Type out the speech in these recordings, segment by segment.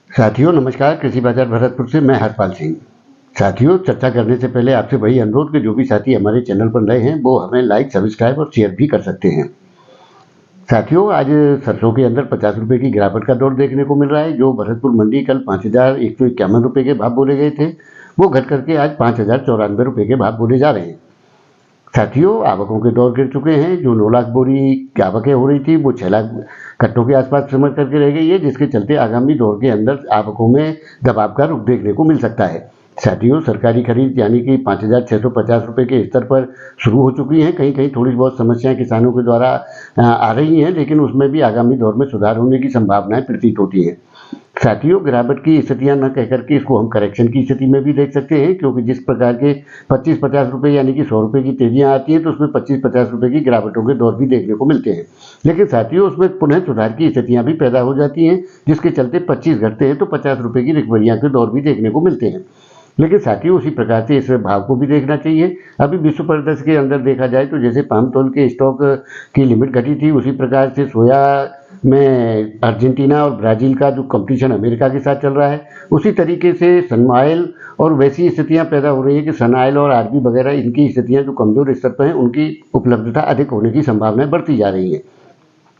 साथियों नमस्कार। कृषि बाजार भरतपुर से मैं हरपाल सिंह। साथियों, चर्चा करने से पहले आपसे वही अनुरोध कि जो भी साथी हमारे चैनल पर नए हैं वो हमें लाइक, सब्सक्राइब और शेयर भी कर सकते हैं। साथियों, आज सरसों के अंदर 50 रुपये की गिरावट का दौर देखने को मिल रहा है। जो भरतपुर मंडी कल 5,151 रुपये के भाव बोले गए थे, वो घट करके आज 5,094 रुपये के भाव बोले जा रहे हैं। साथियों, आवकों के दौर गिर चुके हैं। जो 9 लाख बोरी की आवकें हो रही थी वो 6 लाख कट्टों के आसपास सिमट करके रह गई है, जिसके चलते आगामी दौर के अंदर आवकों में दबाव का रुख देखने को मिल सकता है। साथियों, सरकारी खरीद यानी कि 5,650 रुपये के स्तर पर शुरू हो चुकी हैं। कहीं कहीं थोड़ी बहुत समस्याएं किसानों के द्वारा आ रही हैं, लेकिन उसमें भी आगामी दौर में सुधार होने की संभावनाएं प्रतीत होती हैं। साथियों, गिरावट की स्थितियां न कहकर के इसको हम करेक्शन की स्थिति में भी देख सकते हैं, क्योंकि जिस प्रकार के 25-50 रुपये यानी कि 100 रुपये की तेजियां आती हैं तो उसमें 25-50 रुपये की गिरावटों के दौर भी देखने को मिलते हैं। लेकिन साथियों, उसमें पुनः सुधार की स्थितियां भी पैदा हो जाती हैं, जिसके चलते 25 घटते हैं तो 50 रुपये की रिकवरियां के दौर भी देखने को मिलते हैं। लेकिन साथियों, उसी प्रकार से इस भाव को भी देखना चाहिए। अभी विश्व परिदृश्य के अंदर देखा जाए तो जैसे पाम तौल के स्टॉक की लिमिट घटी थी, उसी प्रकार से सोया में अर्जेंटीना और ब्राज़ील का जो कंपटीशन अमेरिका के साथ चल रहा है, उसी तरीके से सन ऑयल और वैसी स्थितियां पैदा हो रही हैं कि सन ऑयल और आरबी वगैरह इनकी स्थितियां जो कमजोर स्तर पर हैं, उनकी उपलब्धता अधिक होने की संभावनाएं बढ़ती जा रही हैं।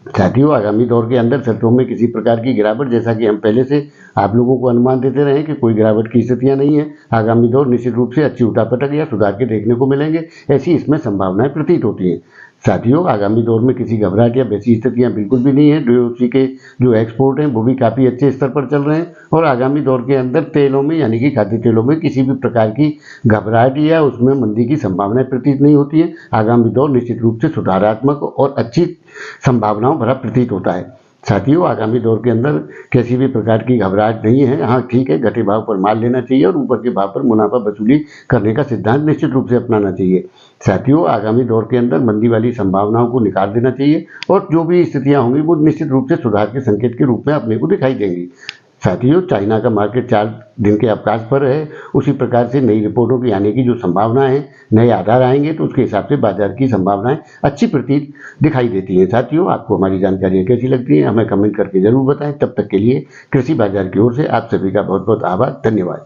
साथियों, आगामी दौर के अंदर सरसों में किसी प्रकार की गिरावट, जैसा कि हम पहले से आप लोगों को अनुमान देते रहे कि कोई गिरावट की स्थितियां नहीं है। आगामी दौर निश्चित रूप से अच्छी उठापटक या सुधार के देखने को मिलेंगे, ऐसी इसमें संभावनाएं प्रतीत होती हैं। साथियों, आगामी दौर में किसी घबराहट या वैसी स्थितियां बिल्कुल भी नहीं है। डीओसी के जो एक्सपोर्ट हैं वो भी काफ़ी अच्छे स्तर पर चल रहे हैं और आगामी दौर के अंदर तेलों में यानी कि खाद्य तेलों में किसी भी प्रकार की घबराहट या उसमें मंदी की संभावनाएं प्रतीत नहीं होती है। आगामी दौर निश्चित रूप से सुधारात्मक और अच्छी संभावनाओं भरा प्रतीत होता है। साथियों, आगामी दौर के अंदर किसी भी प्रकार की घबराहट नहीं है। हाँ ठीक है, घटे भाव पर माल लेना चाहिए और ऊपर के भाव पर मुनाफा वसूली करने का सिद्धांत निश्चित रूप से अपनाना चाहिए। साथियों, आगामी दौर के अंदर मंदी वाली संभावनाओं को निकाल देना चाहिए और जो भी स्थितियां होंगी वो निश्चित रूप से सुधार के संकेत के रूप में अपने को दिखाई देंगी। साथियों, चाइना का मार्केट 4 दिन के अवकाश पर है। उसी प्रकार से नई रिपोर्टों की आने की जो संभावना है, नए आधार आएंगे तो उसके हिसाब से बाजार की संभावनाएं अच्छी प्रतीत दिखाई देती हैं। साथियों, आपको हमारी जानकारियां कैसी लगती हैं हमें कमेंट करके जरूर बताएं। तब तक के लिए कृषि बाजार की ओर से आप सभी का बहुत बहुत आभार, धन्यवाद।